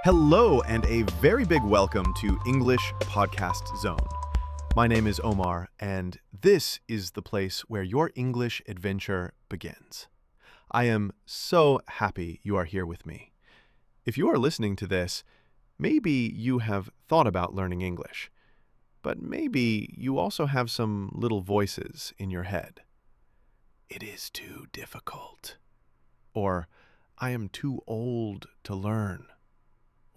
Hello, and a very big welcome to English Podcast Zone. My name is Omar, and this is the place where your English adventure begins. I am so happy you are here with me. If you are listening to this, maybe you have thought about learning English, but maybe you also have some little voices in your head. It is too difficult. Or, I am too old to learn.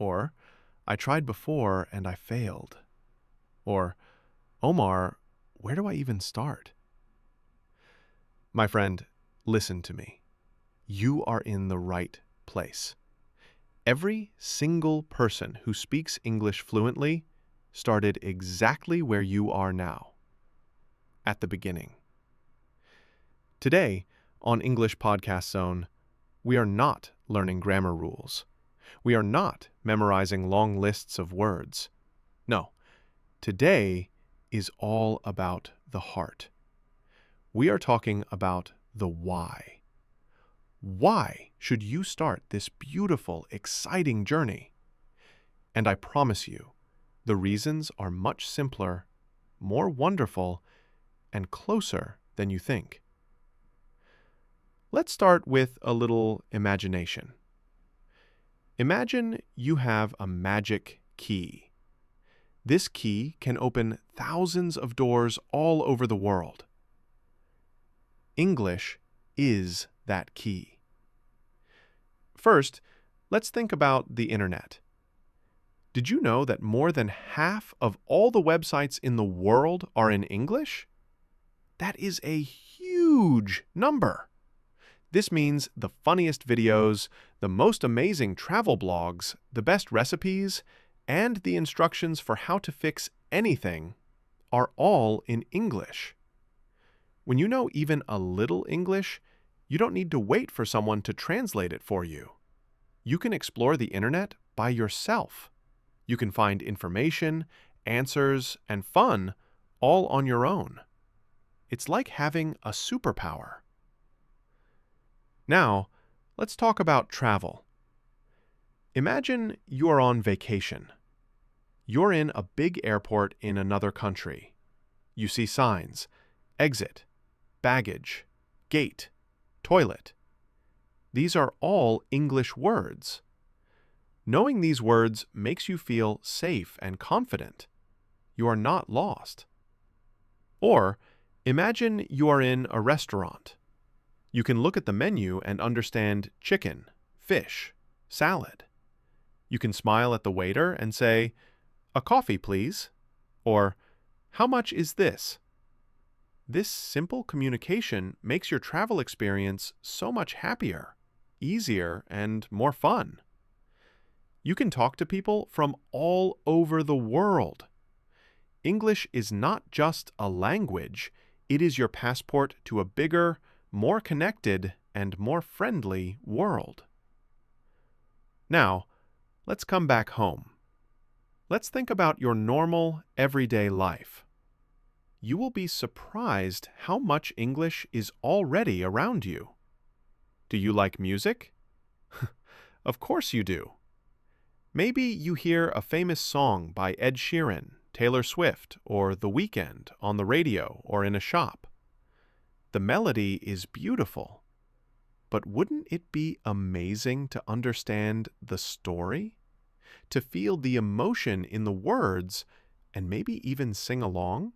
Or, I tried before and I failed. Or, Omar, where do I even start? My friend, listen to me. You are in the right place. Every single person who speaks English fluently started exactly where you are now, at the beginning. Today, on English Podcast Zone, we are not learning grammar rules. We are not memorizing long lists of words. No, today is all about the heart. We are talking about the why. Why should you start this beautiful, exciting journey? And I promise you, the reasons are much simpler, more wonderful, and closer than you think. Let's start with a little imagination. Imagine you have a magic key. This key can open thousands of doors all over the world. English is that key. First, let's think about the internet. Did you know that more than half of all the websites in the world are in English? That is a huge number. This means the funniest videos, the most amazing travel blogs, the best recipes, and the instructions for how to fix anything are all in English. When you know even a little English, you don't need to wait for someone to translate it for you. You can explore the internet by yourself. You can find information, answers, and fun all on your own. It's like having a superpower. Now, let's talk about travel. Imagine you are on vacation. You're in a big airport in another country. You see signs: exit, baggage, gate, toilet. These are all English words. Knowing these words makes you feel safe and confident. You are not lost. Or, imagine you are in a restaurant. You can look at the menu and understand chicken, fish, salad. You can smile at the waiter and say, "A coffee, please," or "How much is this?" This simple communication makes your travel experience so much happier, easier, and more fun. You can talk to people from all over the world. English is not just a language, it is your passport to a bigger, more connected, and more friendly world. Now, let's come back home. Let's think about your normal, everyday life. You will be surprised how much English is already around you. Do you like music? Of course you do. Maybe you hear a famous song by Ed Sheeran, Taylor Swift, or The Weeknd on the radio or in a shop. The melody is beautiful, but wouldn't it be amazing to understand the story? To feel the emotion in the words and maybe even sing along?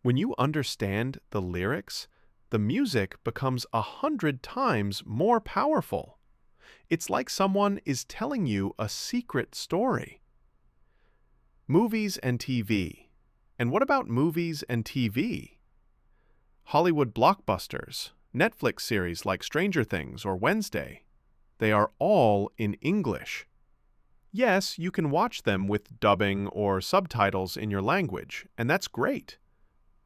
When you understand the lyrics, the music becomes 100 times more powerful. It's like someone is telling you a secret story. Movies and TV. And what about movies and TV? Hollywood blockbusters, Netflix series like Stranger Things or Wednesday. They are all in English. Yes, you can watch them with dubbing or subtitles in your language, and that's great.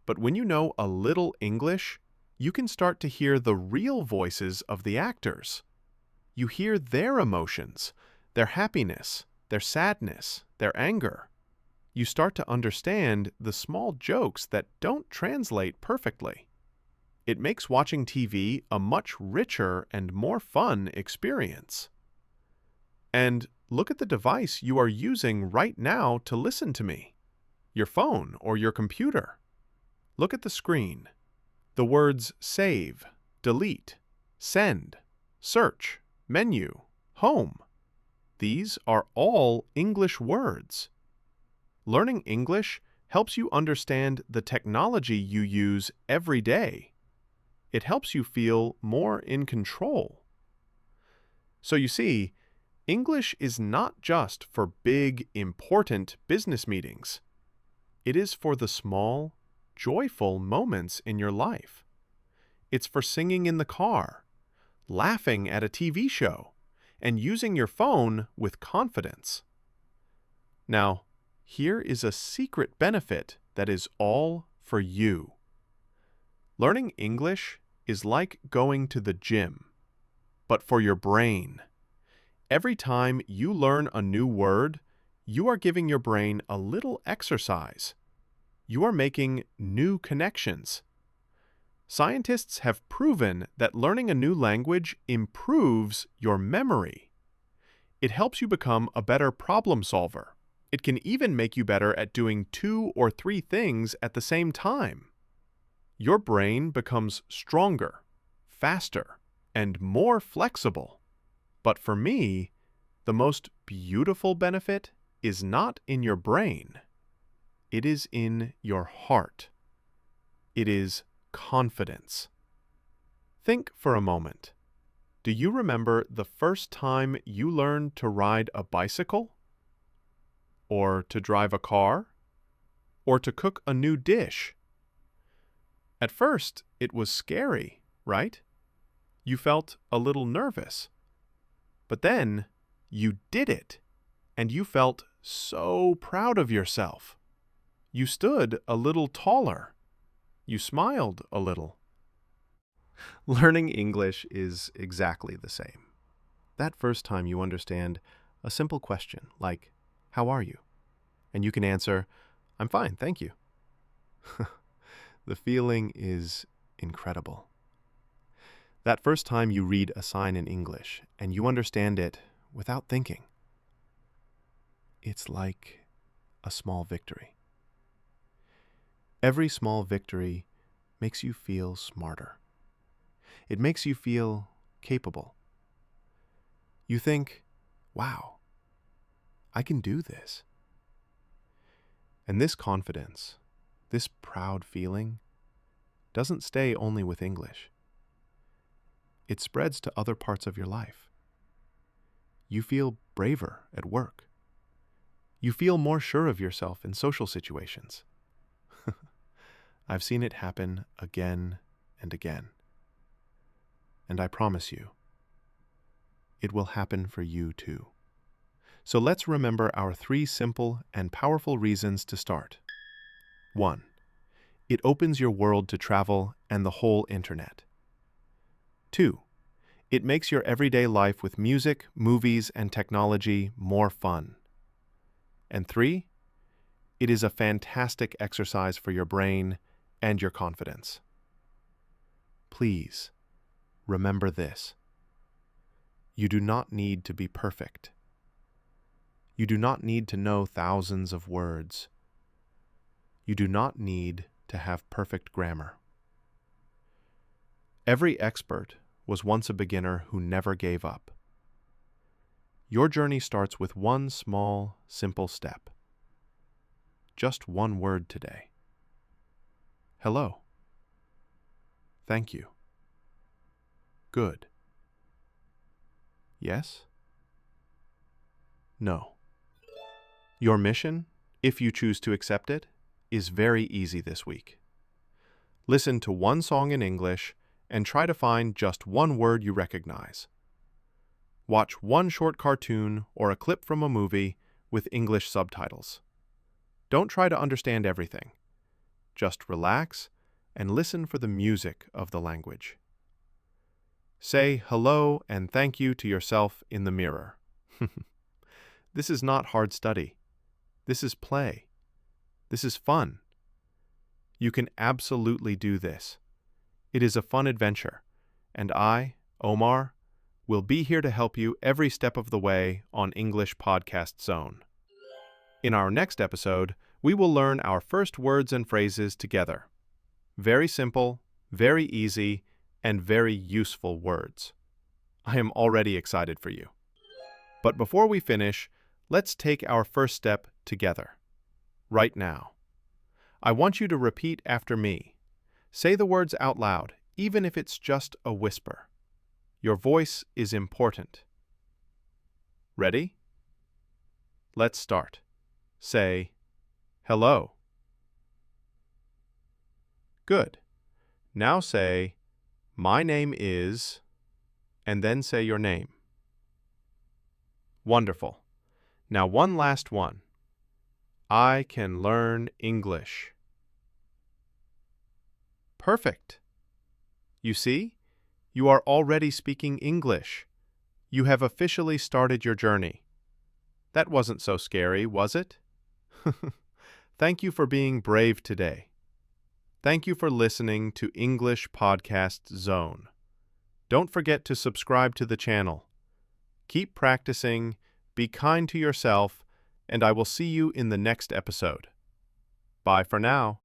But when you know a little English, you can start to hear the real voices of the actors. You hear their emotions, their happiness, their sadness, their anger. You start to understand the small jokes that don't translate perfectly. It makes watching TV a much richer and more fun experience. And look at the device you are using right now to listen to me. Your phone or your computer. Look at the screen. The words save, delete, send, search, menu, home. These are all English words. Learning English helps you understand the technology you use every day. It helps you feel more in control. So you see, English is not just for big, important business meetings. It is for the small, joyful moments in your life. It's for singing in the car, laughing at a TV show, and using your phone with confidence. Now, here is a secret benefit that is all for you. Learning English is like going to the gym, but for your brain. Every time you learn a new word, you are giving your brain a little exercise. You are making new connections. Scientists have proven that learning a new language improves your memory. It helps you become a better problem solver. It can even make you better at doing 2 or 3 things at the same time. Your brain becomes stronger, faster, and more flexible. But for me, the most beautiful benefit is not in your brain. It is in your heart. It is confidence. Think for a moment. Do you remember the first time you learned to ride a bicycle? Or to drive a car? Or to cook a new dish? At first, it was scary, right? You felt a little nervous. But then, you did it, and you felt so proud of yourself. You stood a little taller. You smiled a little. Learning English is exactly the same. That first time you understand a simple question like, "How are you?" And you can answer, "I'm fine, thank you." The feeling is incredible. That first time you read a sign in English and you understand it without thinking. It's like a small victory. Every small victory makes you feel smarter. It makes you feel capable. You think, wow, I can do this. And this confidence, this proud feeling, doesn't stay only with English. It spreads to other parts of your life. You feel braver at work. You feel more sure of yourself in social situations. I've seen it happen again and again. And I promise you, it will happen for you too. So let's remember our 3 simple and powerful reasons to start. 1. It opens your world to travel and the whole internet. 2. It makes your everyday life with music, movies, and technology more fun. And 3. It is a fantastic exercise for your brain and your confidence. Please, remember this. You do not need to be perfect. You do not need to know thousands of words. You do not need to have perfect grammar. Every expert was once a beginner who never gave up. Your journey starts with one small, simple step. Just one word today. Hello. Thank you. Good. Yes? No. Your mission, if you choose to accept it, is very easy this week. Listen to one song in English and try to find just one word you recognize. Watch one short cartoon or a clip from a movie with English subtitles. Don't try to understand everything. Just relax and listen for the music of the language. Say hello and thank you to yourself in the mirror. This is not hard study. This is play. This is fun. You can absolutely do this. It is a fun adventure, and I, Omar, We'll be here to help you every step of the way on English Podcast Zone. In our next episode, we will learn our first words and phrases together. Very simple, very easy, and very useful words. I am already excited for you. But before we finish, let's take our first step together. Right now. I want you to repeat after me. Say the words out loud, even if it's just a whisper. Your voice is important. Ready? Let's start. Say, hello. Good. Now say, my name is, and then say your name. Wonderful. Now one last one. I can learn English. Perfect. You see, you are already speaking English. You have officially started your journey. That wasn't so scary, was it? Thank you for being brave today. Thank you for listening to English Podcast Zone. Don't forget to subscribe to the channel. Keep practicing, be kind to yourself, and I will see you in the next episode. Bye for now.